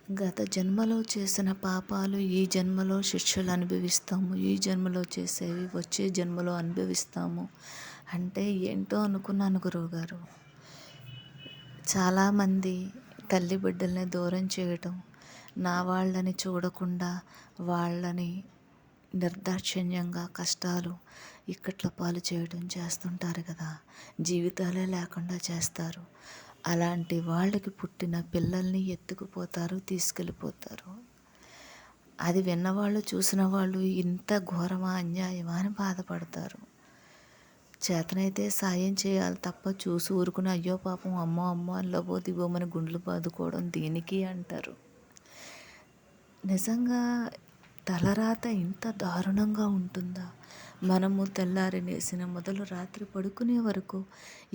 గత జన్మలో చేసిన పాపాలు ఈ జన్మలో శిక్షలు అనుభవిస్తాము, ఈ జన్మలో చేసేవి వచ్చే జన్మలో అనుభవిస్తాము అంటే ఏంటో అనుకున్నాను గురువుగారు. చాలామంది తల్లి బిడ్డల్ని దూరం చేయటం, నా వాళ్ళని చూడకుండా వాళ్ళని నిర్దాక్షిణ్యంగా కష్టాలు ఇక్కట్ల పాలు చేయడం చేస్తుంటారు కదా, జీవితాలే లేకుండా చేస్తారు. అలాంటి వాళ్ళకి పుట్టిన పిల్లల్ని ఎత్తుకుపోతారు, తీసుకెళ్ళిపోతారు. అది విన్నవాళ్ళు చూసిన వాళ్ళు ఇంత ఘోరమా, అన్యాయమా అని బాధపడతారు. చేతనైతే సాయం చేయాలి తప్ప చూసి ఊరుకుని అయ్యో పాపం అమ్మో అమ్మో అని లబో దిబోమని గుండెలు బాదుకోవడం దీనికి అంటారు. నిజంగా తలరాత ఇంత దారుణంగా ఉంటుందా? మనము తెల్లారి లేసిన మొదలు రాత్రి పడుకునే వరకు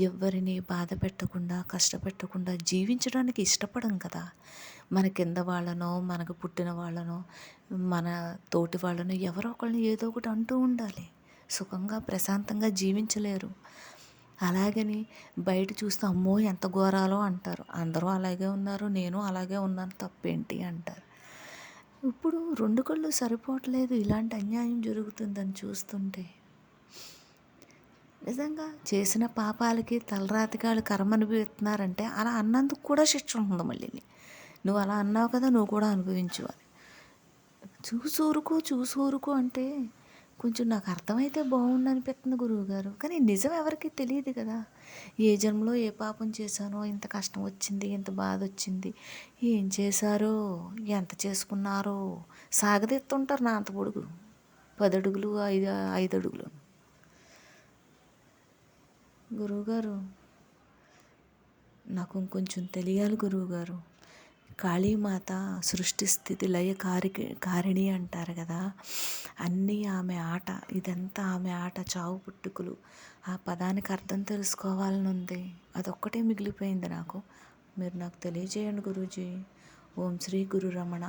ఎవ్వరిని బాధ పెట్టకుండా కష్టపెట్టకుండా జీవించడానికి ఇష్టపడం కదా. మన కింద వాళ్ళనో మనకు పుట్టిన వాళ్ళనో మన తోటి వాళ్ళనో ఎవరో ఒకళ్ళని ఏదో ఒకటి అంటూ ఉండాలి. సుఖంగా ప్రశాంతంగా జీవించలేరు. అలాగని బయట చూస్తే అమ్మో ఎంత ఘోరాలో అంటారు. అందరూ అలాగే ఉన్నారు, నేను అలాగే ఉన్నాను, తప్పేంటి అంటారు. ఇప్పుడు రెండు కళ్ళు సరిపోవట్లేదు ఇలాంటి అన్యాయం జరుగుతుందని చూస్తుంటే. నిజంగా చేసిన పాపాలకి తలరాతికి వాళ్ళు కర్మ అనుభవిస్తున్నారంటే అలా అన్నందుకు కూడా శిక్ష ఉంటుంది. మళ్ళీ నువ్వు అలా అన్నావు కదా, నువ్వు కూడా అనుభవించు అని. చూసూరుకో అంటే కొంచెం నాకు అర్థమైతే బాగుండు అనిపిస్తుంది గురువుగారు. కానీ నిజం ఎవరికి తెలియదు కదా. ఏ జన్మలో ఏ పాపం చేశానో ఇంత కష్టం వచ్చింది, ఇంత బాధ వచ్చింది, ఏం చేశారో, ఎంత చేసుకున్నారో సాగదీస్తుంటారు నా అంత పొడుగు 10 అడుగులు 5 అడుగులు. గురువుగారు నాకు ఇంకొంచెం తెలియాలి గురువుగారు. కాళీమాత సృష్టి స్థితి లయ కారిణి అంటారు కదా, అన్నీ ఆమె ఆట, ఇదంతా ఆమె ఆట, చావు పుట్టుకులు. ఆ పదానికి అర్థం తెలుసుకోవాలని ఉంది. అదొక్కటే మిగిలిపోయింది నాకు. మీరు నాకు తెలియజేయండి గురూజీ. ఓం శ్రీ గురు రమణ.